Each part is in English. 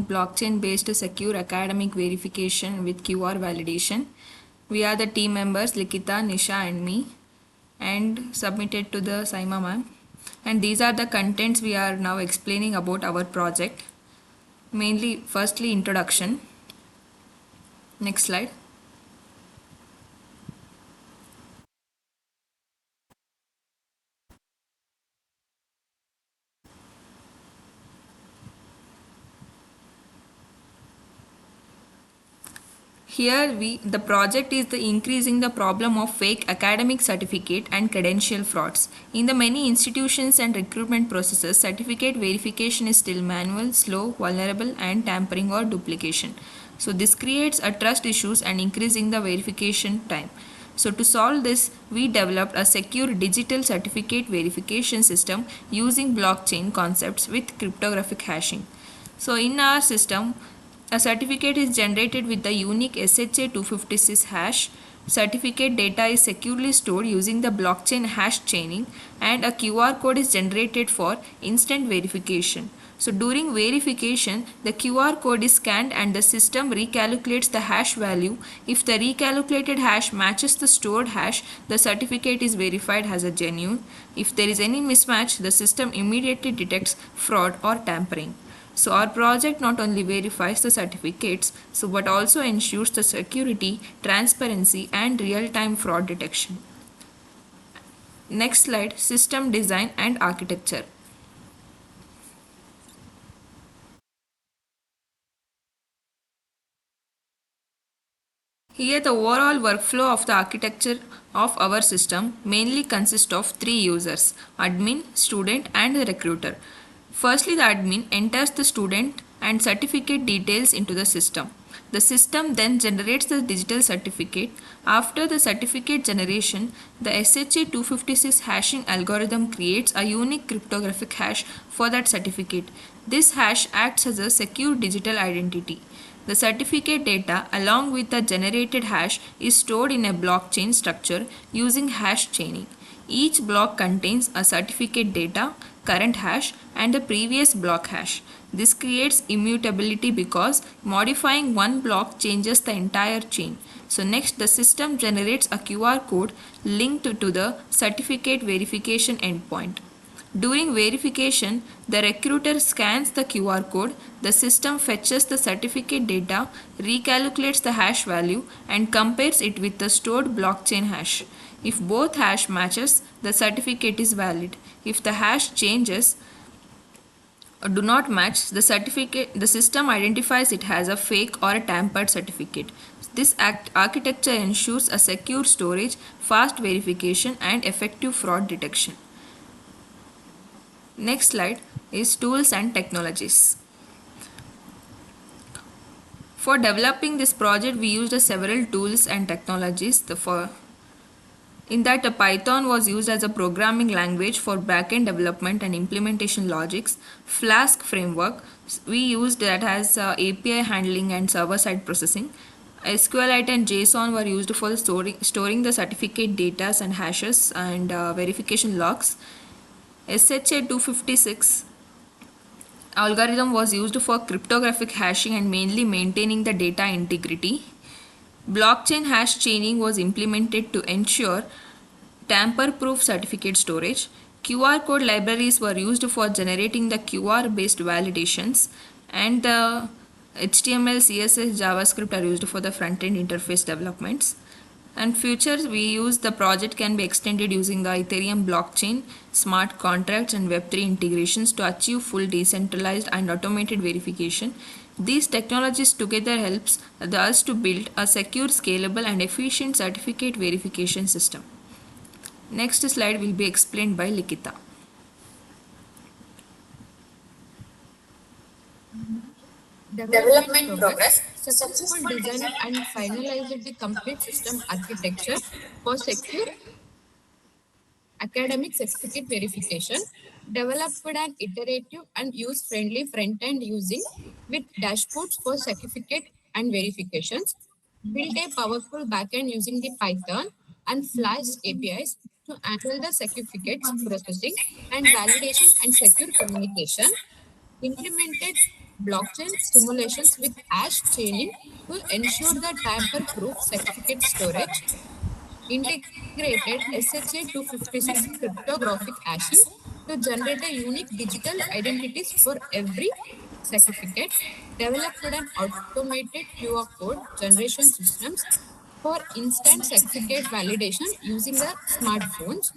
blockchain-based secure academic verification with QR validation. We are the team members Likita, Nisha and me, and submitted to the Saima ma'am. And these are the contents we are now explaining about our project. Mainly, firstly, introduction. Next slide. Here the project is the increasing the problem of fake academic certificate and credential frauds. In the many institutions and recruitment processes, certificate verification is still manual, slow, vulnerable and tampering or duplication. So this creates a trust issues and increasing the verification time. So to solve this, we developed a secure digital certificate verification system using blockchain concepts with cryptographic hashing. So in our system, a certificate is generated with the unique SHA-256 hash. Certificate data is securely stored using the blockchain hash chaining, and a QR code is generated for instant verification. So during verification, the QR code is scanned and the system recalculates the hash value. If the recalculated hash matches the stored hash, the certificate is verified as a genuine. If there is any mismatch, the system immediately detects fraud or tampering. So our project not only verifies the certificates, but also ensures the security, transparency and real-time fraud detection. Next slide, system design and architecture. Here the overall workflow of the architecture of our system mainly consists of three users: admin, student and the recruiter. Firstly, the admin enters the student and certificate details into the system. The system then generates the digital certificate. After the certificate generation, the SHA-256 hashing algorithm creates a unique cryptographic hash for that certificate. This hash acts as a secure digital identity. The certificate data along with the generated hash is stored in a blockchain structure using hash chaining. Each block contains a certificate data, current hash and the previous block hash. This creates immutability because modifying one block changes the entire chain. So next, the system generates a QR code linked to the certificate verification endpoint. During verification, the recruiter scans the QR code, the system fetches the certificate data, recalculates the hash value and compares it with the stored blockchain hash. If both hash matches, the certificate is valid. If the hash changes or do not match, the system identifies it as a fake or a tampered certificate. This architecture ensures a secure storage, fast verification and effective fraud detection. Next slide is tools and technologies. For developing this project, we used several tools and technologies. In that, Python was used as a programming language for backend development and implementation logics. Flask framework we used that as API handling and server-side processing. SQLite and JSON were used for storing the certificate data and hashes and verification logs. SHA-256 algorithm was used for cryptographic hashing and mainly maintaining the data integrity. Blockchain hash chaining was implemented to ensure tamper-proof certificate storage. QR code libraries were used for generating the QR-based validations, and the HTML, CSS, JavaScript are used for the front-end interface developments. And futures, we use the project can be extended using the Ethereum blockchain, smart contracts and Web3 integrations to achieve full decentralized and automated verification. These technologies together helps us to build a secure, scalable and efficient certificate verification system. Next slide will be explained by Likita. Development progress. Successful design and finalized the complete system architecture for secure academic certificate verification. Developed an iterative and use-friendly front-end using with dashboards for certificate and verifications. Built a powerful backend using the Python and Flask APIs to handle the certificates processing and validation and secure communication. Implemented blockchain simulations with hash chaining to ensure the tamper-proof certificate storage, integrated SHA-256 cryptographic hashing to generate a unique digital identities for every certificate, developed an automated QR code generation systems for instant certificate validation using the smartphones,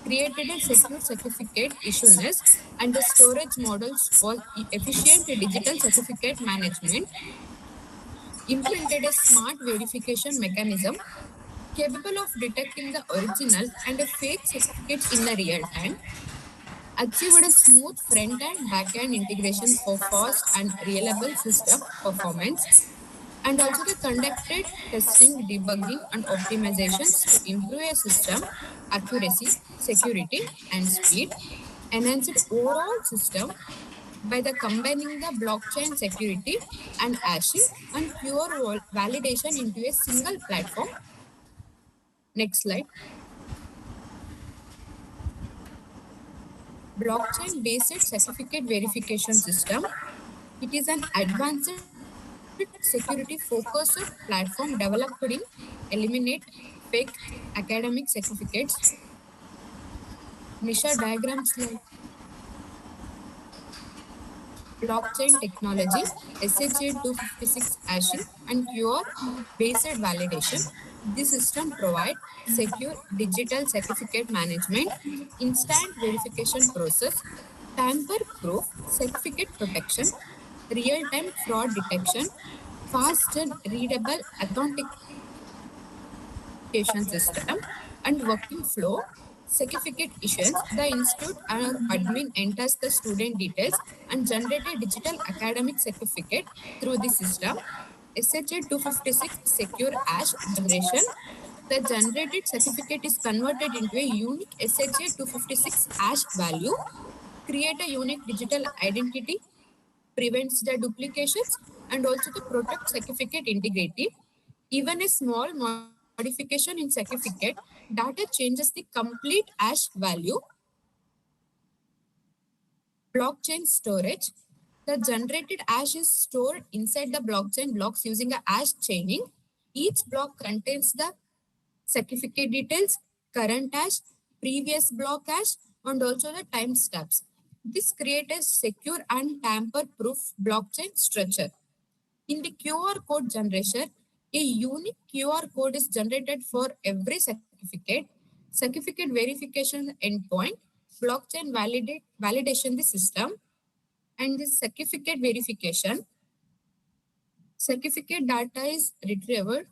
created a secure certificate issuance and the storage models for efficient digital certificate management, implemented a smart verification mechanism capable of detecting the original and a fake certificates in the real time, achieved a smooth front and back end integration for fast and reliable system performance, and also the conducted testing, debugging, and optimizations to improve a system accuracy, security, and speed, enhanced overall system by the combining the blockchain security and hashing and pure validation into a single platform. Next slide. Blockchain based certificate verification system. It is an advanced security focused platform developed in eliminate fake academic certificates. Nisha diagram slide. Blockchain technology, SHA-256 hashing, and QR-based validation. This system provides secure digital certificate management, instant verification process, tamper-proof certificate protection, real-time fraud detection, fast and readable authentication system, and working flow, certificate issuance. The institute or admin enters the student details and generate a digital academic certificate through the system. SHA-256 secure hash generation. The generated certificate is converted into a unique SHA-256 hash value, create a unique digital identity, prevents the duplications, and also to protect certificate integrity. Even a small modification in certificate data changes the complete hash value. Blockchain storage. The generated hash is stored inside the blockchain blocks using a hash chaining. Each block contains the certificate details, current hash, previous block hash, and also the timestamps. This creates a secure and tamper-proof blockchain structure. In the QR code generation, a unique QR code is generated for every certificate. Certificate verification endpoint, blockchain validation the system, and the certificate verification. Certificate data is retrieved.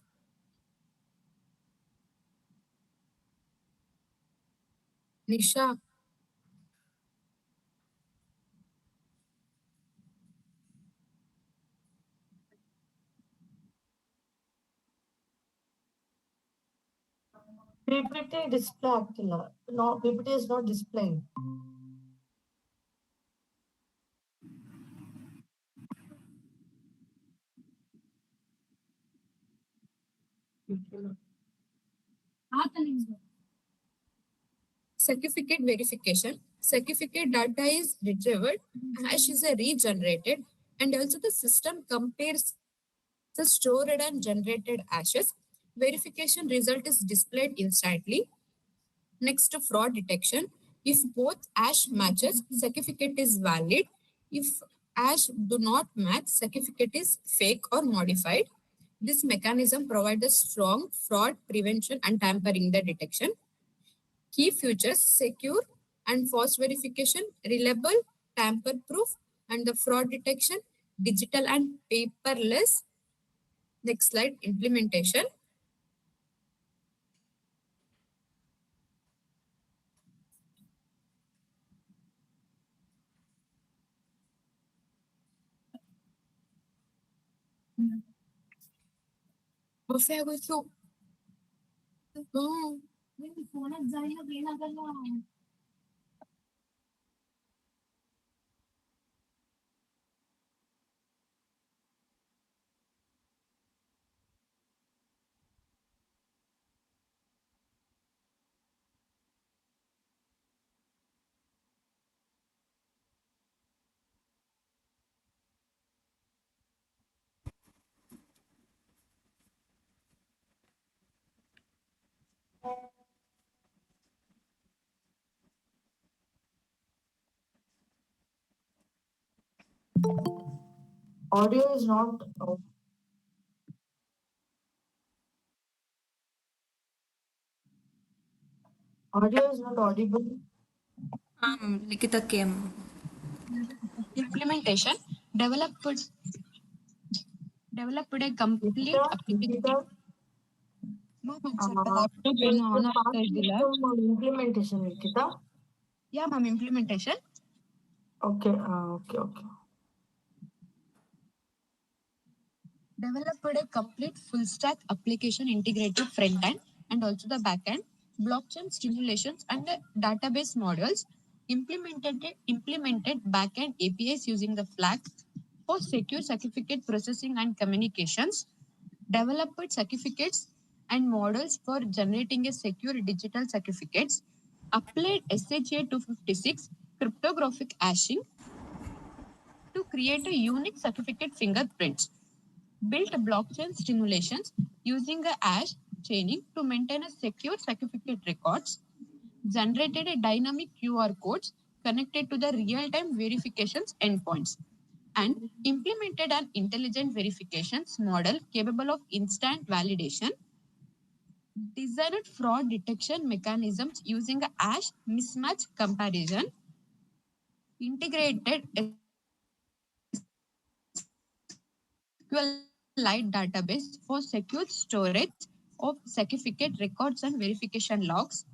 Nisha, PPT display ಆಗ್ತಿಲ್ಲ. No, PPT is not displaying. certificate verification. Certificate data is retrieved, hash is regenerated, and also the system compares the stored and generated hashes. Verification result is displayed instantly. Next, to fraud detection. If both hash matches, certificate is valid. If hash do not match, certificate is fake or modified. This mechanism provides a strong fraud prevention and tampering the detection. Key features: secure and fast verification, reliable, tamper-proof, and the fraud detection, digital and paperless. Next slide, implementation. Buffet ಆಗೋಯ್ತು. ಹ್ಮ್. Audio is not audio is not audible. లిఖితకి ఏం Implementation developed a complete Nikita, application. Ma'am ಸ್ವಲ್ಪ uh, laptop there ಏನು is a on ಆಗ್ತಾ fast ಇದ್ದಿಲ್ಲ. system implementation, Nikita. Yeah ma'am implementation Okay, okay. developed a complete full stack application integrated front end and also the back end, blockchain simulations and database models, implemented back end APIs using the Flask for secure certificate processing and communications, developed certificates and models for generating a secure digital certificates, applied SHA 256 cryptographic hashing to create a unique certificate fingerprints, built blockchain simulations using a hash chaining to maintain a secure certificate records, generated a dynamic QR codes connected to the real-time verifications endpoints, and implemented an intelligent verifications model capable of instant validation, designed fraud detection mechanisms using a hash mismatch comparison, integrated SQLite database for secure storage of certificate records and verification logs,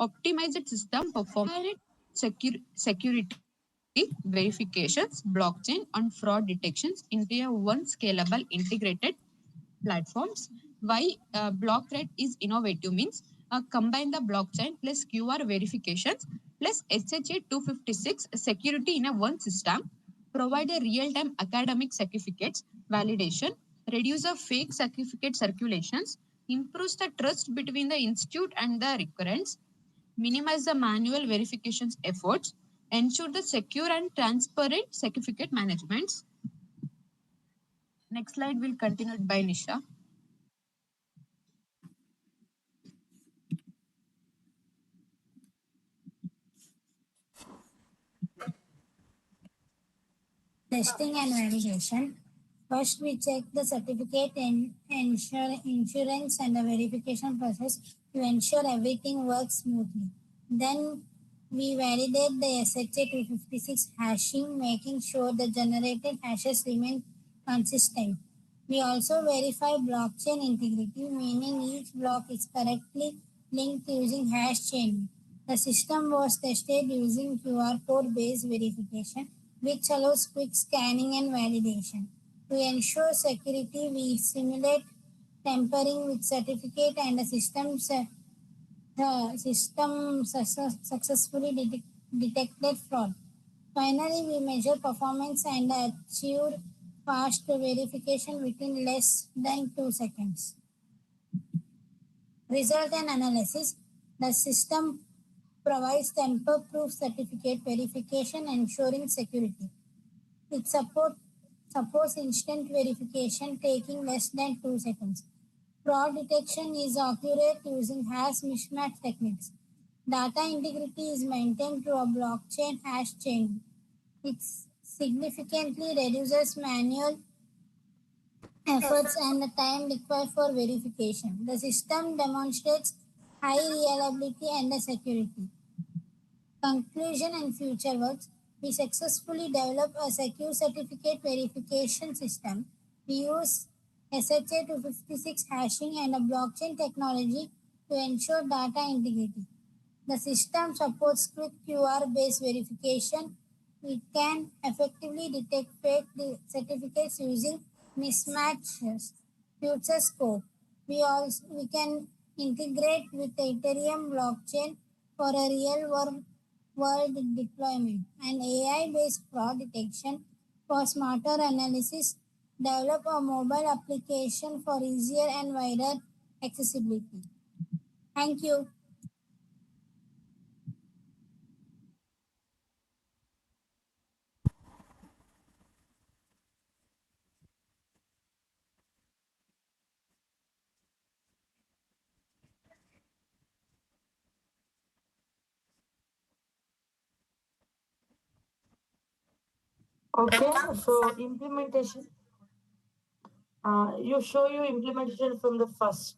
optimized system performance, security verifications, blockchain, and fraud detections into a one scalable integrated platforms. Why BlockCred is innovative means combine the blockchain plus QR verifications plus SHA 256 security in a one system, provide a real-time academic certificates validation, reduce the fake certificate circulations, improves the trust between the institute and the recurrents, minimize the manual verifications efforts, ensure the secure and transparent certificate management. Next slide will continue by Nisha. Testing and validation. First, we check the certificate and insurance and the verification process to ensure everything works smoothly. Then, we validate the SHA 256 hashing, making sure the generated hashes remain consistent. We also verify blockchain integrity, meaning each block is correctly linked using hash chaining. The system was tested using QR code based verification, which allows quick scanning and validation. To ensure security, we simulate tampering with certificate and the system successfully detected fraud. Finally, we measure performance and achieved fast verification within less than 2 seconds. Result and analysis. The system provides tamper-proof certificate verification ensuring security. It supports instant verification taking less than 2 seconds. Fraud detection is accurate using hash mismatch techniques. Data integrity is maintained through a blockchain hash chain. It significantly reduces manual efforts and the time required for verification. The system demonstrates high reliability and security. Conclusion and future works. We successfully developed a secure certificate verification system. We use SHA 256 hashing and a blockchain technology to ensure data integrity. The system supports quick QR based verification. It can effectively detect fake certificates using mismatches. Future scope. We can integrate with the Ethereum blockchain for a world deployment and AI based fraud detection for smarter analysis. Develop a mobile application for easier and wider accessibility. Thank you. Okay, so implementation. You show your implementation from the first.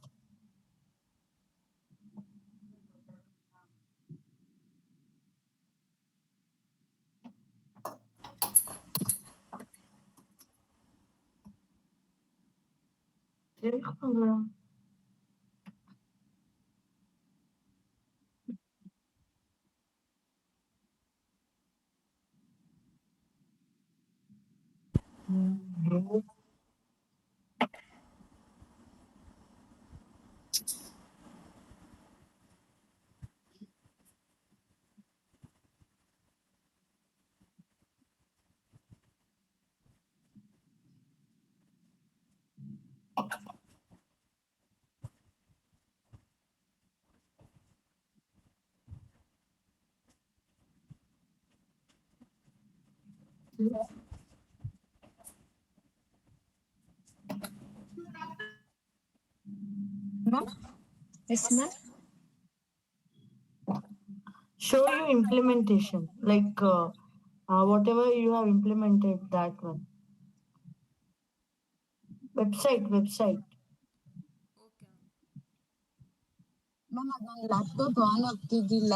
Ma'am? Yes, ma'am. Show you implementation, like whatever you have implemented, that one. Website. Ma'am ಅದು ನನ್ನ laptop on ಆಗ್ತಿದ್ದಿಲ್ಲ.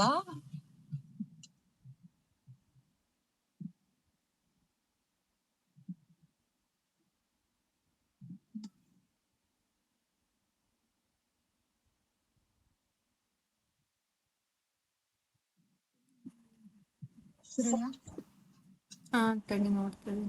Shreya ಹಾಂ ತಡಿ ನೋಡ್ತೀನಿ.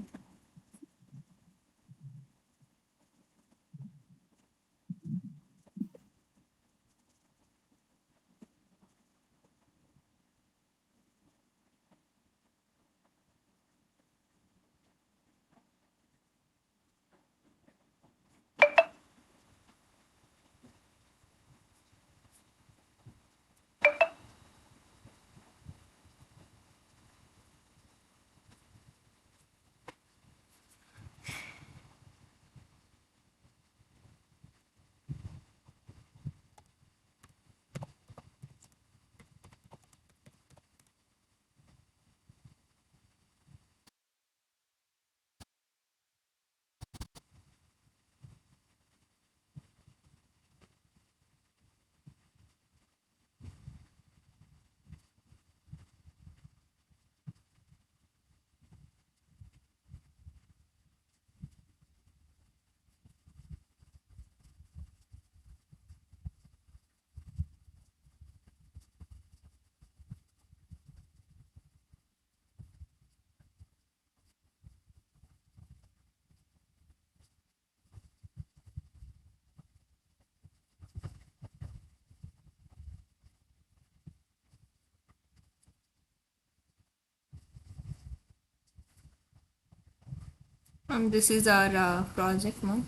This is our project, ma'am.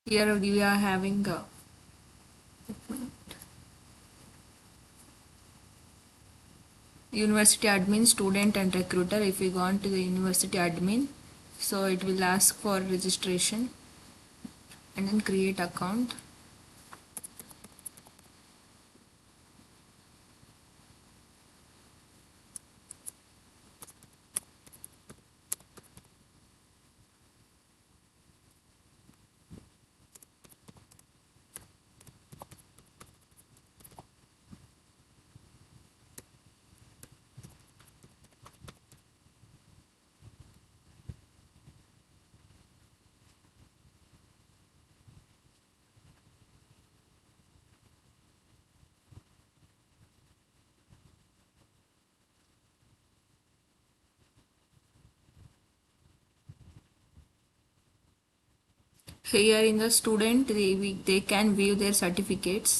Here we are having university admin, student and recruiter. If we go on to the university admin, so it will ask for registration and then create account. Here in the student, they can view their certificates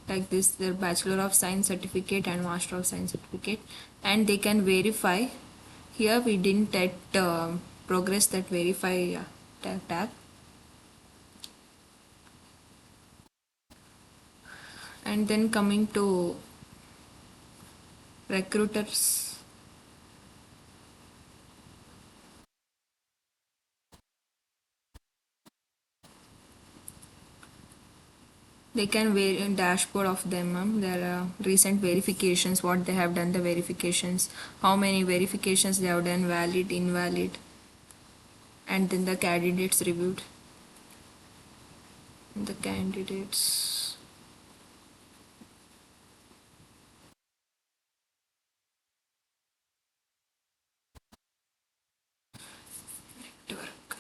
like this, their Bachelor of Science certificate and Master of Science certificate, and they can verify. Here we didn't yet progress that verify tag. And then coming to recruiters. They can vary dashboard of them, ma'am. There are recent verifications, what they have done, the verifications, how many verifications they have done, valid, invalid, and then the candidates reviewed. The candidates. Network.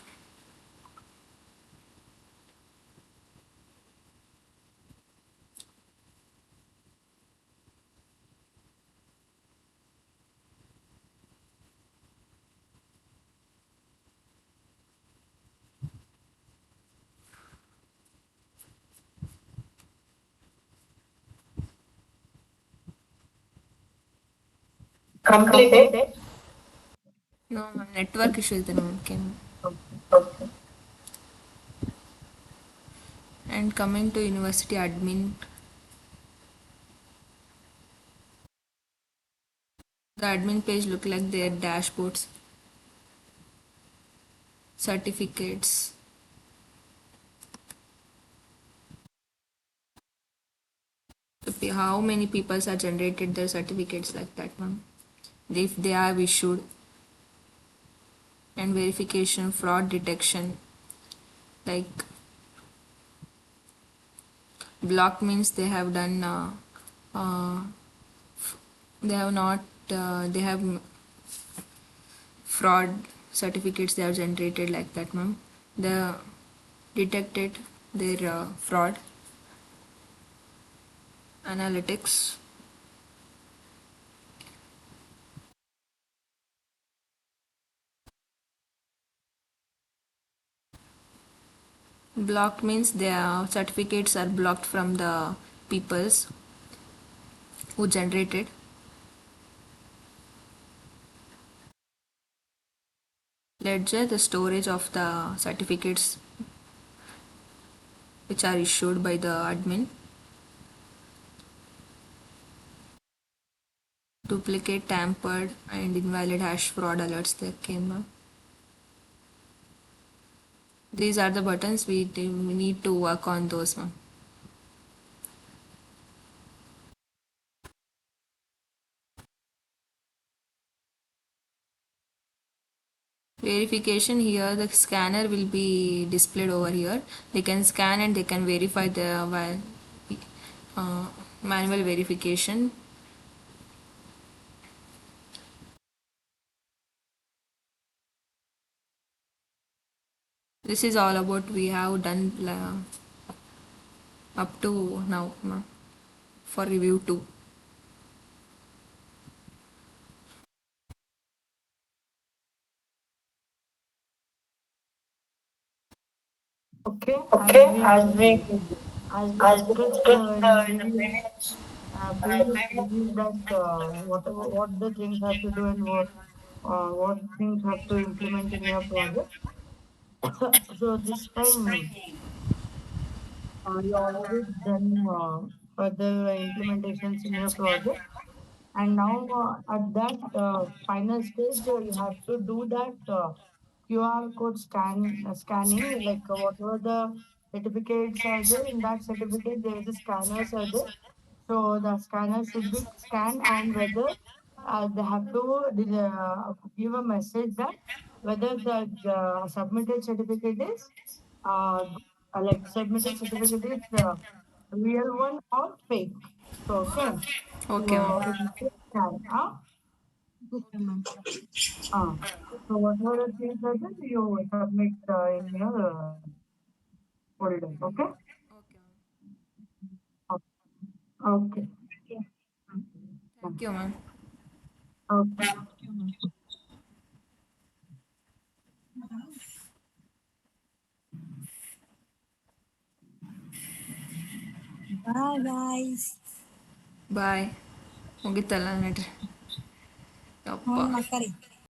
Completed. No, ma'am. Network issue is the name came. Okay. And coming to university admin, the admin page look like their dashboards, certificates. How many people are generated their certificates like that, ma'am? If they are issued, and verification, fraud detection. Like block means they have done. Uh, they have not. They have fraud certificates they have generated like that, ma'am. They detected their fraud analytics. Blocked means their certificates are blocked from the peoples who generated. Ledger, the storage of the certificates which are issued by the admin. Duplicate, tampered, and invalid hash fraud alerts that came up. These are the buttons we need to work on those, ma'am. Verification, here the scanner will be displayed over here. They can scan and they can verify the uh, manual verification. This is all about we have done up to now, ma'am, for review 2. Okay. Okay, As we discussed in previous reviews that what the things have to do and what things have to implement in your project. So this time you already done further implementations in your project, and now at that final stage you have to do that QR code scanning, like whatever the certificates are there, in that certificate there is a scanners are there. So the scanner should be scanned, and whether they have to give a message that whether the submitted certificate is like submitted certificate is real one or fake. So okay, Okay, so ma'am. it is scan. okay, ma'am. Uh, so whatever the things are there, you submit in your folder. Okay. Okay. Thank you, ma'am. Okay. Bye, guys. Bye. ಮುಗಿತಲ್ಲ ನಡ್ರಿ. ಯಪ್ಪ. ಮಕ್ಕರಿ.